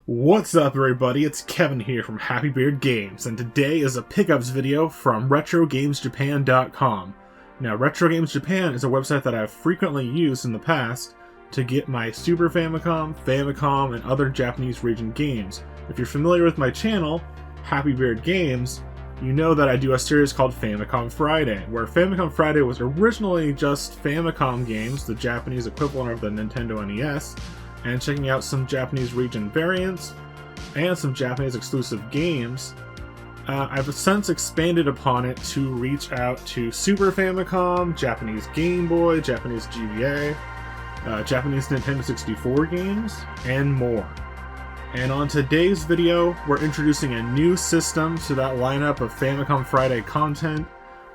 What's up everybody, it's Kevin here from Happy Beard Games, and today is a pickups video from RetroGamesJapan.com. Now, RetroGamesJapan is a website that I've frequently used in the past to get my Super Famicom, Famicom, and other Japanese region games. If you're familiar with my channel, Happy Beard Games, you know that I do a series called Famicom Friday, where Famicom Friday was originally just Famicom games, the Japanese equivalent of the Nintendo NES, and checking out some Japanese region variants and some Japanese exclusive games. I've since expanded upon it to reach out to Super Famicom, Japanese Game Boy, Japanese GBA, Japanese Nintendo 64 games, and more. And on today's video, we're introducing a new system to that lineup of Famicom Friday content,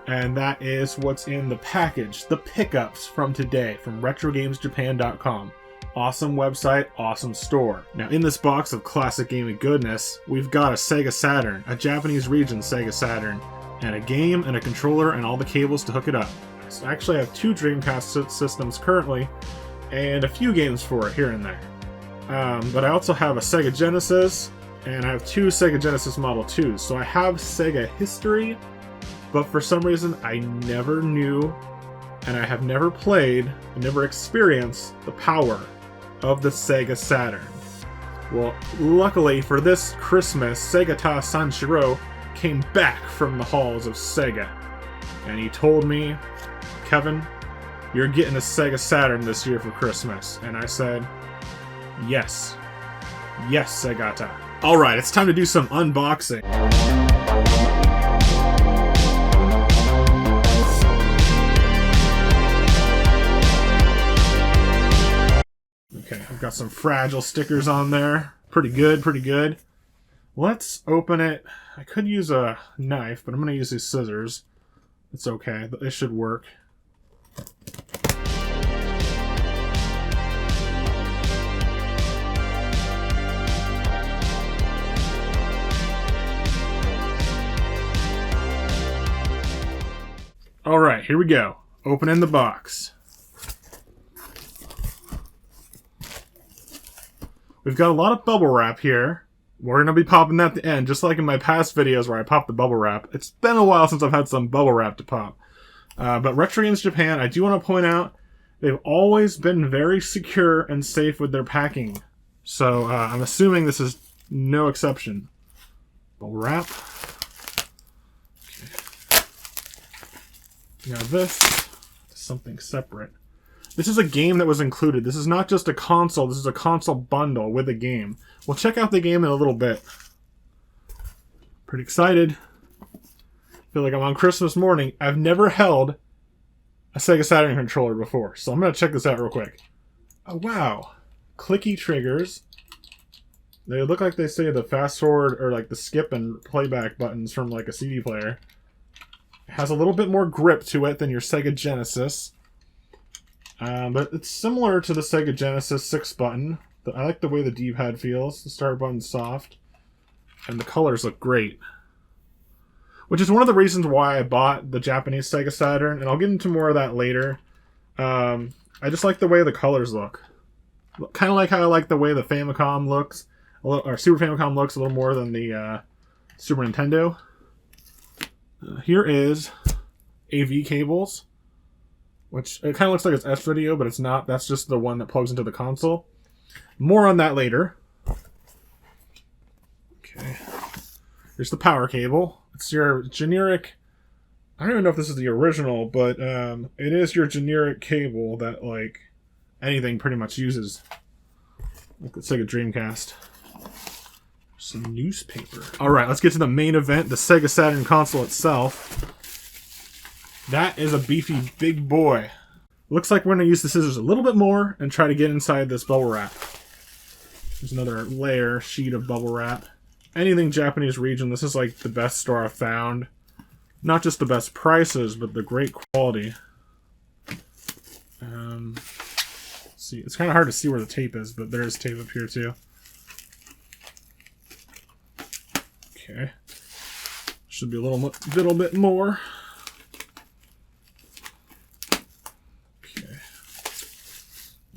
and that is what's in the package, the pickups from today from RetroGamesJapan.com. Awesome website, awesome store. Now in this box of classic gaming goodness, we've got a SEGA Saturn, a Japanese region SEGA Saturn, and a game and a controller and all the cables to hook it up. So I actually have two Dreamcast systems currently, and a few games for it here and there. But I also have a Sega Genesis, and I have two Sega Genesis Model 2s. So I have Sega history, but for some reason I never knew, and I have never played, and never experienced the power of the SEGA Saturn. Well, luckily for this Christmas, Segata Sanshiro came back from the halls of Sega, and he told me, Kevin, you're getting a SEGA Saturn this year for Christmas. And I said, yes. Yes, Segata. Alright, it's time to do some unboxing. Okay, I've got some fragile stickers on there. Pretty good, pretty good. Let's open it. I could use a knife, but I'm going to use these scissors. It's okay. It should work. Alright, here we go. Opening the box. We've got a lot of bubble wrap here. We're going to be popping that at the end, just like in my past videos where I popped the bubble wrap. It's been a while since I've had some bubble wrap to pop. But Retro Games Japan, I do want to point out, they've always been very secure and safe with their packing. So I'm assuming this is no exception. Bubble wrap. Okay. Now this is something separate. This is a game that was included. This is not just a console. This is a console bundle with a game. We'll check out the game in a little bit. Pretty excited. Feel like I'm on Christmas morning. I've never held a Sega Saturn controller before, so I'm going to check this out real quick. Oh, wow. Clicky triggers. They look like they say the fast forward or like the skip and playback buttons from like a CD player. It has a little bit more grip to it than your Sega Genesis. But it's similar to the Sega Genesis 6 button. I like the way the D-pad feels. The start button's soft. And the colors look great. Which is one of the reasons why I bought the Japanese Sega Saturn. And I'll get into more of that later. I just like the way the colors look. Kind of like how I like the way the Famicom looks. Or Super Famicom looks a little more than the Super Nintendo. Here is AV cables. Which, it kind of looks like it's S-Video, but it's not. That's just the one that plugs into the console. More on that later. Okay. Here's the power cable. It's your generic... I don't even know if this is the original, but it is your generic cable that, like, anything pretty much uses. Like the Sega Dreamcast. Some newspaper. Alright, let's get to the main event, the Sega Saturn console itself. That is a beefy big boy. Looks like we're going to use the scissors a little bit more and try to get inside this bubble wrap. There's another layer, sheet of bubble wrap. Anything Japanese region, this is like the best store I've found. Not just the best prices, but the great quality. Let's see, it's kind of hard to see where the tape is, but there is tape up here too. Okay. Should be a little bit more.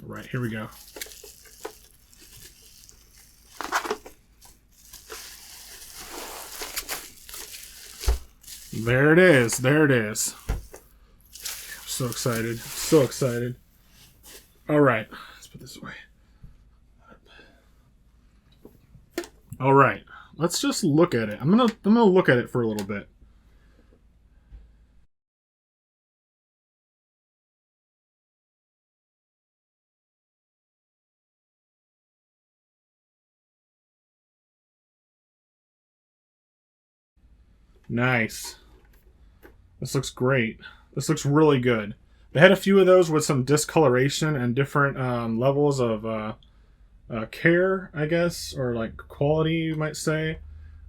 Right, here we go. There it is. There it is. I'm so excited. So excited. All right. Let's put this away. All right. Let's just look at it. I'm gonna look at it for a little bit. Nice. This looks great. This looks really good. They had a few of those with some discoloration and different levels of care, I guess, or like quality, you might say.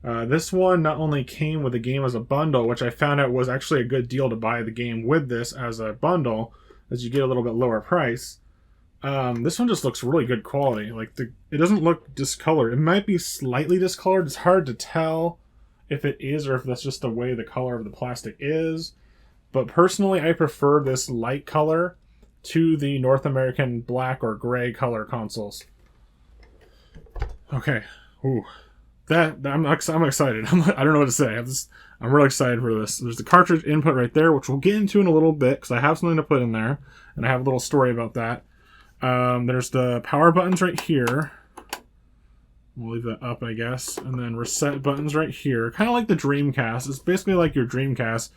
This one not only came with the game as a bundle, which I found out was actually a good deal to buy the game with this as a bundle, as you get a little bit lower price. This one just looks really good quality. Like it doesn't look discolored. It might be slightly discolored. It's hard to tell if it is or if that's just the way the color of the plastic is. But personally, I prefer this light color to the North American black or gray color consoles. Okay. Ooh. I'm excited. I don't know what to say. I'm really excited for this. There's the cartridge input right there, which we'll get into in a little bit because I have something to put in there, and I have a little story about that. There's the power buttons right here. We'll leave that up, I guess. And then reset buttons right here. Kind of like the Dreamcast. It's basically like your Dreamcast,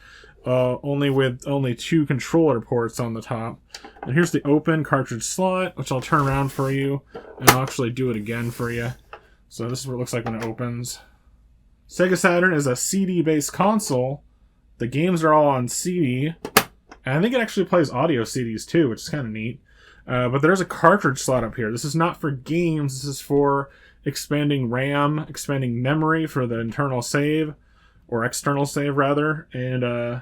only with only 2 controller ports on the top. And here's the open cartridge slot, which I'll turn around for you, and I'll actually do it again for you. So this is what it looks like when it opens. SEGA Saturn is a CD-based console. The games are all on CD. And I think it actually plays audio CDs too, which is kind of neat. But there's a cartridge slot up here. This is not for games. This is for expanding RAM, expanding memory for the internal save, or external save rather, and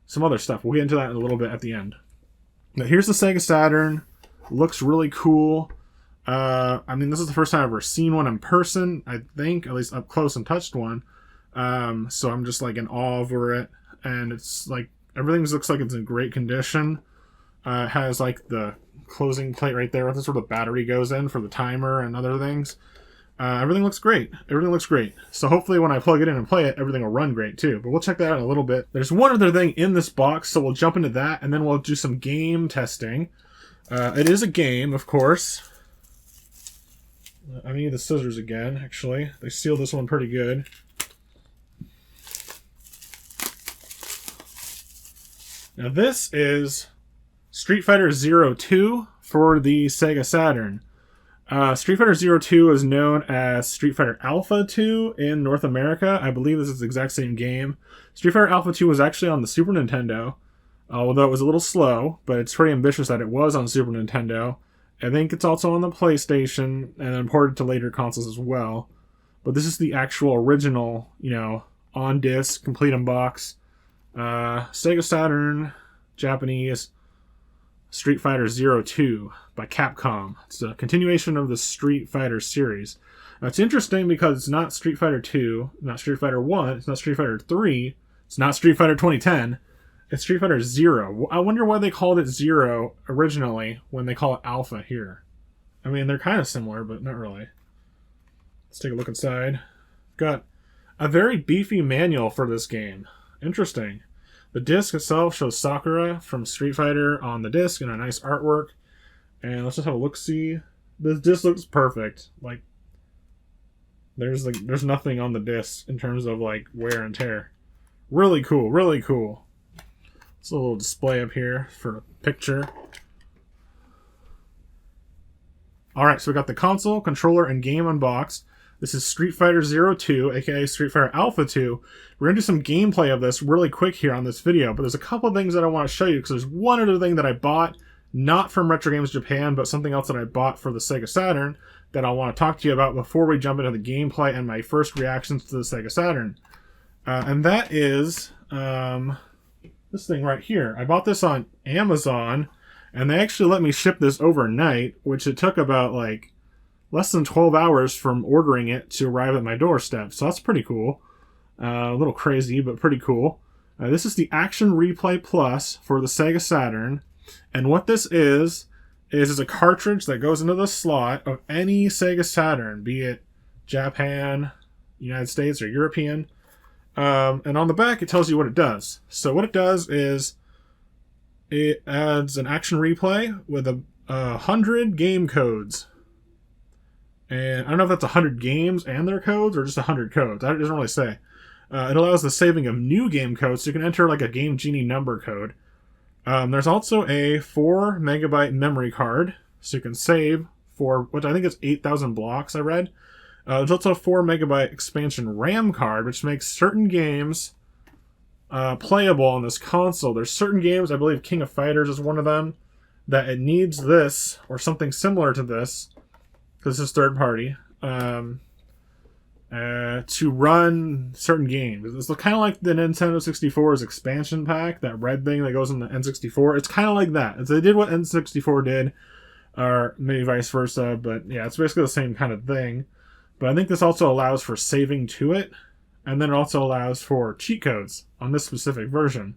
some other stuff. We'll get into that in a little bit at the end. Now here's the SEGA Saturn. Looks really cool. I mean, this is the first time I've ever seen one in person, I think, at least up close and touched one. So I'm just like in awe over it. And it's like, everything looks like it's in great condition. It has like the closing plate right there. That's where the battery goes in for the timer and other things. Everything looks great. Everything looks great. So hopefully when I plug it in and play it, everything will run great too. But we'll check that out in a little bit. There's one other thing in this box, so we'll jump into that, and then we'll do some game testing. It is a game, of course. I need the scissors again, actually. They sealed this one pretty good. Now this is Street Fighter 02 for the SEGA Saturn. Street Fighter 02 is known as Street Fighter Alpha 2 in North America. I believe this is the exact same game. Street Fighter Alpha 2 was actually on the Super Nintendo, although it was a little slow, but it's pretty ambitious that it was on Super Nintendo. I think it's also on the PlayStation and then ported to later consoles as well. But this is the actual original, on disc, complete in box. SEGA Saturn, Japanese, Street Fighter 02 by Capcom. It's a continuation of the Street Fighter series. Now, it's interesting because it's not Street Fighter 2, not Street Fighter 1, it's not Street Fighter 3, it's not Street Fighter 2010, it's Street Fighter 0. I wonder why they called it 0 originally when they call it Alpha here. I mean, they're kind of similar, but not really. Let's take a look inside. Got a very beefy manual for this game. Interesting. The disc itself shows Sakura from Street Fighter on the disc and a nice artwork. And let's just have a look-see. This disc looks perfect. Like, there's nothing on the disc in terms of like wear and tear. Really cool, really cool. It's a little display up here for a picture. Alright, so we got the console, controller, and game unboxed. This is Street Fighter 02, aka Street Fighter Alpha 2. We're going to do some gameplay of this really quick here on this video, but there's a couple of things that I want to show you, because there's one other thing that I bought, not from Retro Games Japan, but something else that I bought for the SEGA Saturn that I want to talk to you about before we jump into the gameplay and my first reactions to the SEGA Saturn. And that is this thing right here. I bought this on Amazon, and they actually let me ship this overnight, which it took about like less than 12 hours from ordering it to arrive at my doorstep. So that's pretty cool. A little crazy, but pretty cool. This is the Action Replay Plus for the SEGA Saturn. And what this is a cartridge that goes into the slot of any SEGA Saturn, be it Japan, United States, or European. And on the back, it tells you what it does. So what it does is it adds an action replay with 100 game codes. And I don't know if that's 100 games and their codes or just 100 codes. It doesn't really say. It allows the saving of new game codes, so you can enter like a Game Genie number code. There's also a 4 megabyte memory card, so you can save for, which I think is 8,000 blocks, I read. There's also a 4 megabyte expansion RAM card, which makes certain games playable on this console. There's certain games, I believe King of Fighters is one of them, that it needs this, or something similar to this, because this is third party, to run certain games. It's kind of like the Nintendo 64's expansion pack, that red thing that goes in the N64. It's kind of like that. They did what N64 did, or maybe vice versa, but yeah, it's basically the same kind of thing. But I think this also allows for saving to it, and then it also allows for cheat codes on this specific version.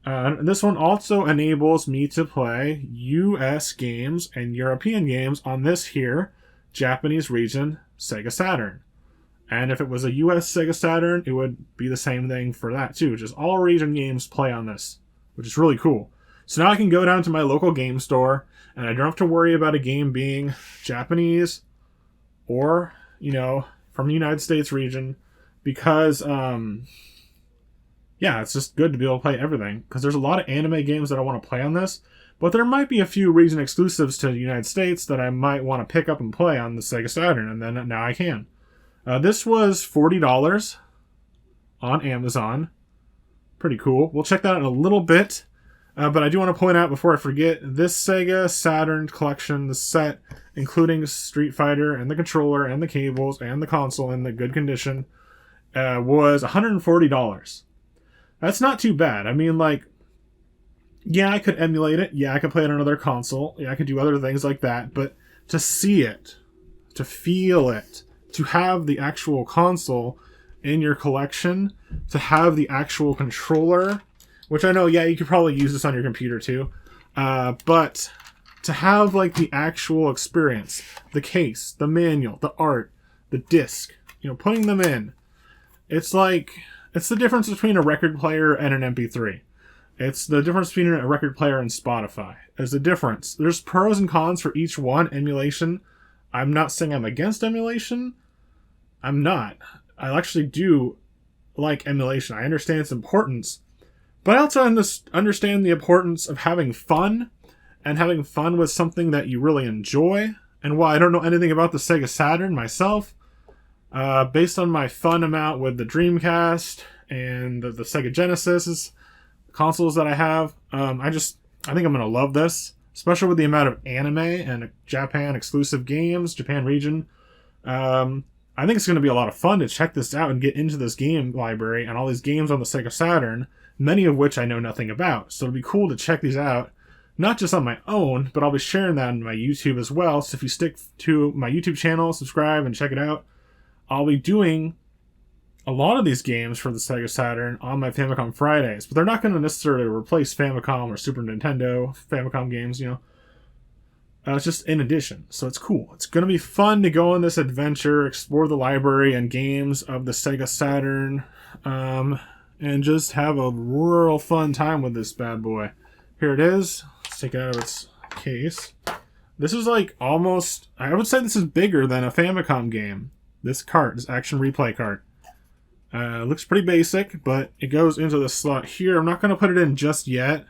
And this one also enables me to play US games and European games on this here Japanese region SEGA Saturn. And if it was a US SEGA Saturn, it would be the same thing for that too. Just all region games play on this, which is really cool. So now I can go down to my local game store, and I don't have to worry about a game being Japanese or, you know, from the United States region, because, yeah, it's just good to be able to play everything. Because there's a lot of anime games that I want to play on this, but there might be a few region exclusives to the United States that I might want to pick up and play on the SEGA Saturn, and then now I can. This was $40 on Amazon. Pretty cool. We'll check that out in a little bit. But I do want to point out before I forget, this SEGA Saturn collection, the set, including Street Fighter and the controller and the cables and the console in the good condition, was $140. That's not too bad. I mean, like, yeah, I could emulate it. Yeah, I could play it on another console. Yeah, I could do other things like that. But to see it, to feel it, to have the actual console in your collection, to have the actual controller, which I know, yeah, you could probably use this on your computer too, but to have like the actual experience, the case, the manual, the art, the disc, you know, putting them in, it's like, it's the difference between a record player and an MP3. It's the difference between a record player and Spotify. There's a difference. There's pros and cons for each one. Emulation, I'm not saying I'm against emulation. I'm not. I actually do like emulation. I understand its importance. But I also understand the importance of having fun, and having fun with something that you really enjoy. And while I don't know anything about the SEGA Saturn myself, based on my fun amount with the Dreamcast and the Sega Genesis consoles that I have, I think I'm going to love this, especially with the amount of anime and Japan exclusive games, Japan region. I think it's going to be a lot of fun to check this out and get into this game library and all these games on the SEGA Saturn, many of which I know nothing about. So it'll be cool to check these out, not just on my own, but I'll be sharing that on my YouTube as well. So if you stick to my YouTube channel, subscribe, and check it out, I'll be doing a lot of these games for the SEGA Saturn on my Famicom Fridays. But they're not going to necessarily replace Famicom or Super Nintendo Famicom games, you know. It's just in addition. So it's cool. It's going to be fun to go on this adventure, explore the library and games of the SEGA Saturn, and just have a real fun time with this bad boy. Here it is. Let's take it out of its case. This is like almost, I would say this is bigger than a Famicom game. This cart, this action replay cart. Looks pretty basic, but it goes into the slot here. I'm not going to put it in just yet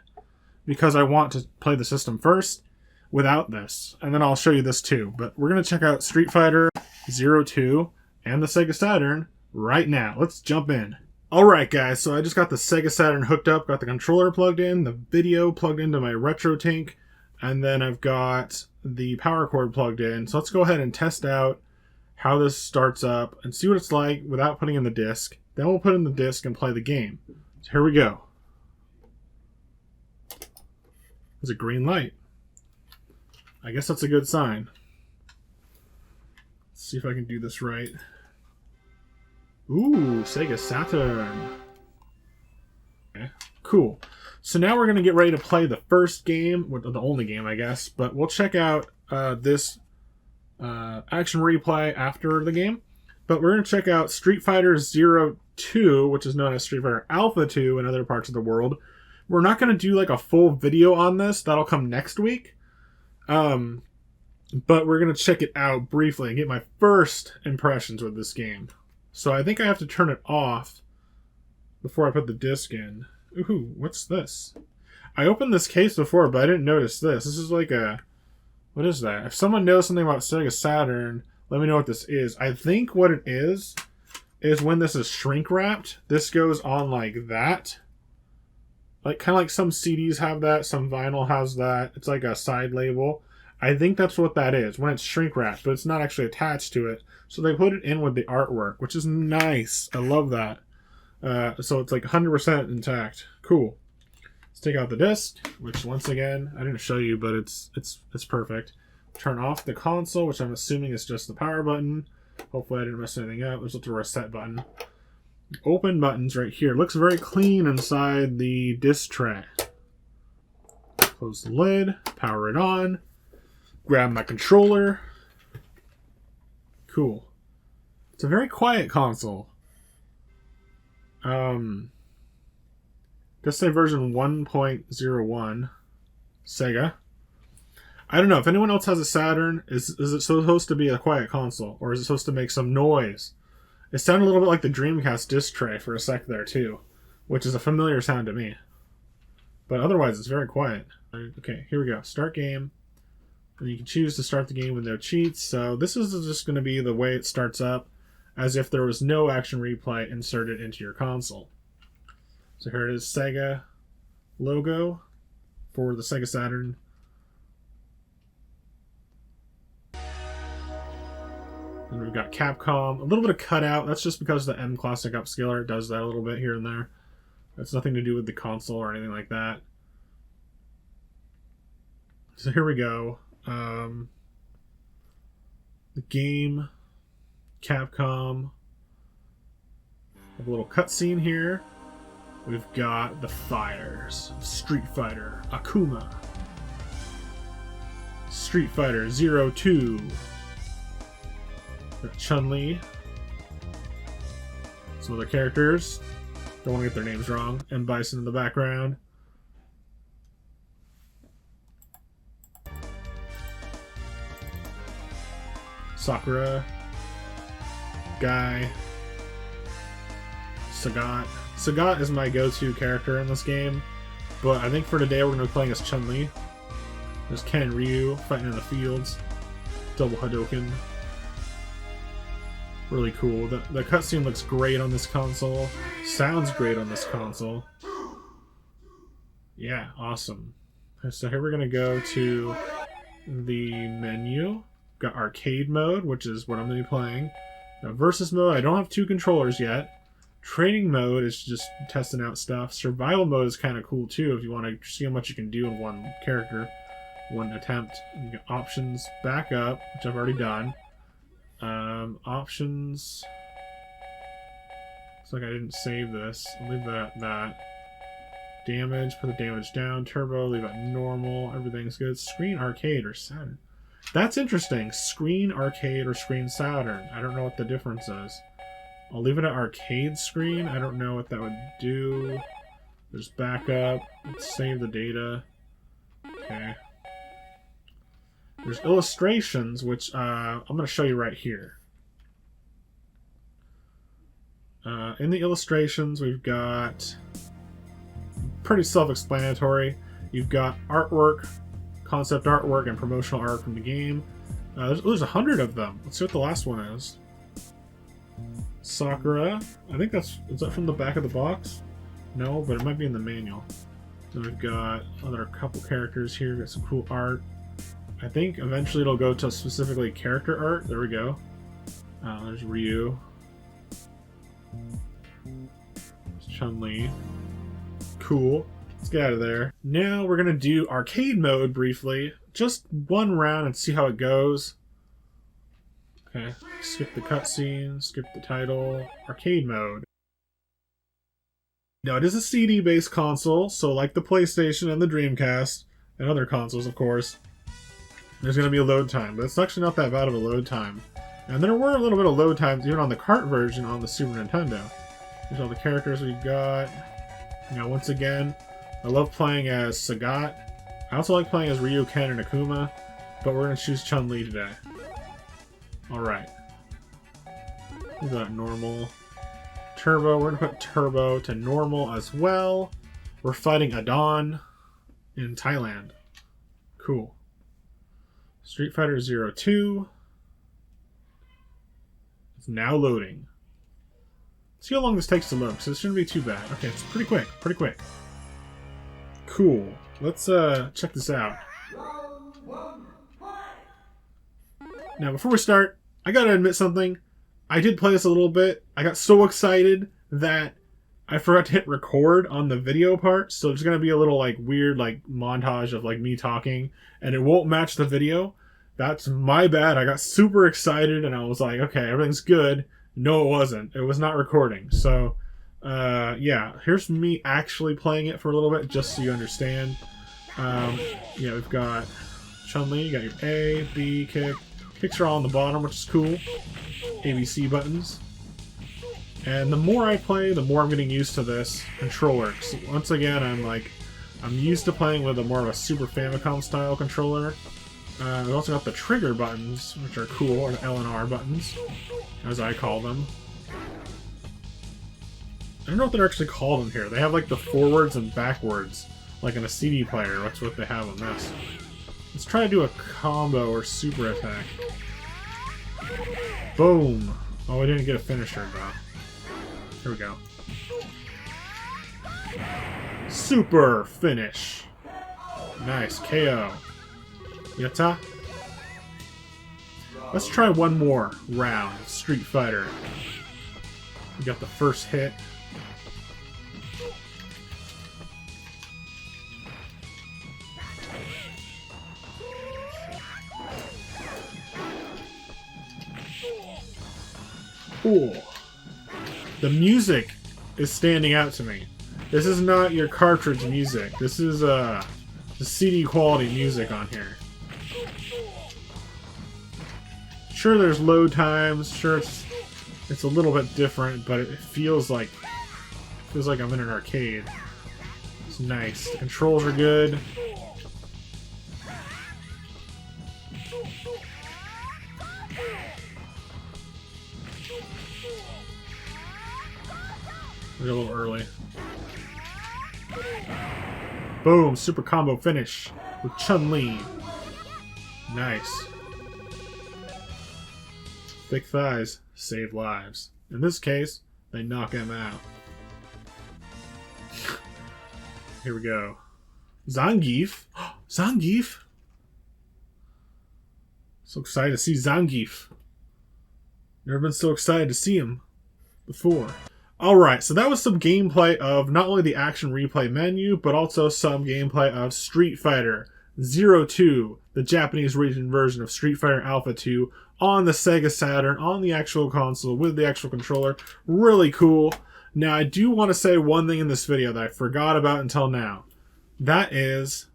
because I want to play the system first without this. And then I'll show you this too. But we're going to check out Street Fighter 02 and the SEGA Saturn right now. Let's jump in. Alright guys, so I just got the SEGA Saturn hooked up, got the controller plugged in, the video plugged into my RetroTink, and then I've got the power cord plugged in. So let's go ahead and test out how this starts up and see what it's like without putting in the disc. Then we'll put in the disc and play the game. So here we go. There's a green light. I guess that's a good sign. Let's see if I can do this right. Ooh, SEGA Saturn. Okay, cool. So now we're going to get ready to play the first game, the only game, I guess. But we'll check out this action replay after the game. But we're going to check out Street Fighter Zero 2, which is known as Street Fighter Alpha 2 in other parts of the world. We're not going to do like a full video on this. That'll come next week. But we're going to check it out briefly and get my first impressions with this game. So I think I have to turn it off before I put the disc in. Ooh, what's this? I opened this case before, but I didn't notice this. This is like a... What is that? If someone knows something about SEGA Saturn, let me know what this is. I think what it is when this is shrink wrapped, this goes on like that. Like kind of like some CDs have that, some vinyl has that. It's like a side label. I think that's what that is when it's shrink wrapped, but it's not actually attached to it. So they put it in with the artwork, which is nice. I love that. So it's like 100% intact. Cool. Let's take out the disc, which once again I didn't show you, but it's perfect. Turn off the console, which I'm assuming is just the power button. Hopefully I didn't mess anything up. There's a reset button. Open buttons right here. Looks very clean inside the disc tray. Close the lid, power it on, grab my controller. Cool. It's a very quiet console. Just say version 1.01 Sega. I don't know if anyone else has a Saturn. Is it supposed to be a quiet console, or is it supposed to make some noise? It sounded a little bit like the Dreamcast disc tray for a sec there too, which is a familiar sound to me. But otherwise, it's very quiet. Okay, here we go. Start game. And you can choose to start the game with no cheats. So this is just going to be the way it starts up, as if there was no action replay inserted into your console. So here it is, Sega logo for the Sega Saturn. And we've got Capcom, a little bit of cutout. That's just because the M Classic upscaler does that a little bit here and there. That's nothing to do with the console or anything like that. So here we go. The game, Capcom. A little cutscene here. We've got the fires. Street Fighter, Akuma. Street Fighter 02. Got Chun-Li. Some other characters. Don't want to get their names wrong. M. Bison in the background. Sakura. Guy. Sagat. Sagat is my go-to character in this game. But I think for today we're going to be playing as Chun-Li. There's Ken and Ryu fighting in the fields. Double Hadouken. Really cool. The cutscene looks great on this console. Sounds great on this console. Yeah, awesome. So here we're going to go to the menu. Got arcade mode, which is what I'm going to be playing. Now, versus mode, I don't have two controllers yet. Training mode is just testing out stuff. Survival mode is kind of cool too if you want to see how much you can do in one character, one attempt. You got options, backup, which I've already done. Options. Looks like I didn't save this. I'll leave that at that. Damage, put the damage down. Turbo, leave it normal. Everything's good. Screen arcade or Saturn. That's interesting. Screen arcade or screen Saturn. I don't know what the difference is. I'll leave it at arcade screen. I don't know what that would do. There's backup. Let's save the data. Okay. There's illustrations, which I'm going to show you right here. In the illustrations, we've got pretty self-explanatory. You've got artwork, concept artwork, and promotional art from the game. There's 100 of them. Let's see what the last one is. Sakura. I think is that from the back of the box? No, but it might be in the manual. So we've got other couple characters here. Got some cool art. I think eventually it'll go to specifically character art. There we go. There's Ryu. There's Chun-Li. Cool. Let's get out of there. Now we're going to do arcade mode briefly. Just one round and see how it goes. Okay. Skip the cutscene. Skip the title. Arcade mode. Now it is a CD-based console, so like the PlayStation and the Dreamcast, and other consoles of course, there's going to be a load time, but it's actually not that bad of a load time. And there were a little bit of load times even on the cart version on the Super Nintendo. Here's all the characters we got. You know, once again, I love playing as Sagat. I also like playing as Ryu, Ken, and Akuma, but we're going to choose Chun-Li today. Alright. We got normal. Turbo, we're going to put turbo to normal as well. We're fighting Adon in Thailand. Cool. Street Fighter 02. It's now loading. See how long this takes to load, because it shouldn't be too bad. Okay, it's pretty quick, pretty quick. Cool. Let's check this out. Now, before we start, I gotta admit something. I did play this a little bit. I got so excited that I forgot to hit record on the video part, so there's gonna be a little like weird like montage of like me talking, and it won't match the video. That's my bad. I got super excited and I was like, okay, everything's good. No, it wasn't. It was not recording. So, yeah, here's me actually playing it for a little bit, just so you understand. Yeah, we've got Chun-Li. You got your A, B, kick. Kicks are all on the bottom, which is cool. ABC buttons. And the more I play, the more I'm getting used to this controller. So once again, I'm used to playing with a more of a Super Famicom style controller. We've also got the trigger buttons, which are cool, or the L and R buttons, as I call them. I don't know what they're actually called in here. They have like the forwards and backwards, like in a CD player. That's what they have on this. Let's try to do a combo or super attack. Boom! Oh, I didn't get a finisher though. Here we go. Super finish! Nice, KO. Yatta. Let's try one more round of Street Fighter. We got the first hit. Ooh. The music is standing out to me. This is not your cartridge music. This is the CD quality music on here. Sure, there's load times. Sure, it's a little bit different, but it feels like I'm in an arcade. It's nice. The controls are good. We're a little early. Boom! Super combo finish with Chun-Li. Nice. Thick thighs save lives. In this case, they knock him out. Here we go. Zangief? Zangief? So excited to see Zangief. Never been so excited to see him before. Alright, so that was some gameplay of not only the action replay menu, but also some gameplay of Street Fighter 02, the Japanese region version of Street Fighter Alpha 2, on the SEGA Saturn, on the actual console, with the actual controller. Really cool. Now, I do want to say one thing in this video that I forgot about until now. That is,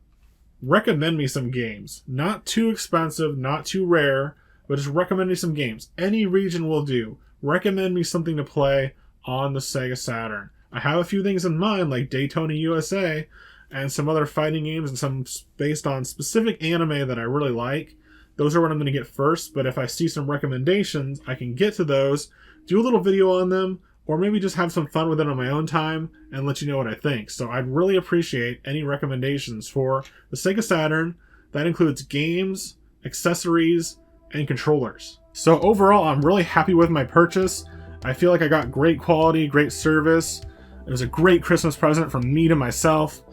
recommend me some games. Not too expensive, not too rare, but just recommend me some games. Any region will do. Recommend me something to play on the SEGA Saturn. I have a few things in mind, like Daytona USA, and some other fighting games, and some based on specific anime that I really like. Those are what I'm going to get first, but if I see some recommendations, I can get to those, do a little video on them, or maybe just have some fun with it on my own time and let you know what I think. So I'd really appreciate any recommendations for the SEGA Saturn. That includes games, accessories, and controllers. So overall, I'm really happy with my purchase. I feel like I got great quality, great service. It was a great Christmas present from me to myself,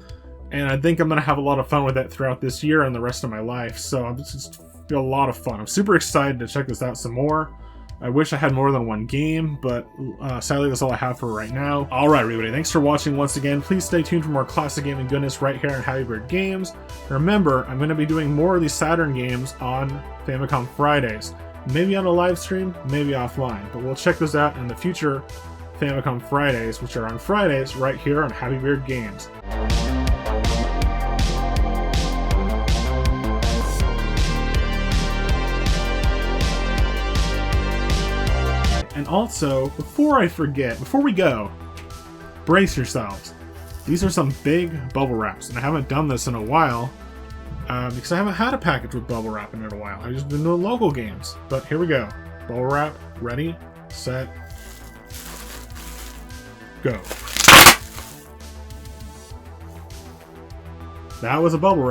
and I think I'm going to have a lot of fun with it throughout this year and the rest of my life. So I'm just feel a lot of fun. I'm super excited to check this out some more. I wish I had more than one game, but sadly that's all I have for right now. Alright everybody, thanks for watching once again. Please stay tuned for more classic gaming goodness right here on Happy Bird Games. Remember, I'm going to be doing more of these Saturn games on Famicom Fridays. Maybe on a live stream, maybe offline, but we'll check those out in the future Famicom Fridays, which are on Fridays right here on Happy Bird Games. also, before I forget, before we go, brace yourselves. These are some big bubble wraps, and I haven't done this in a while, because I haven't had a package with bubble wrap in a while. I've just been doing local games. But here we go. Bubble wrap, ready, set, go. That was a bubble wrap.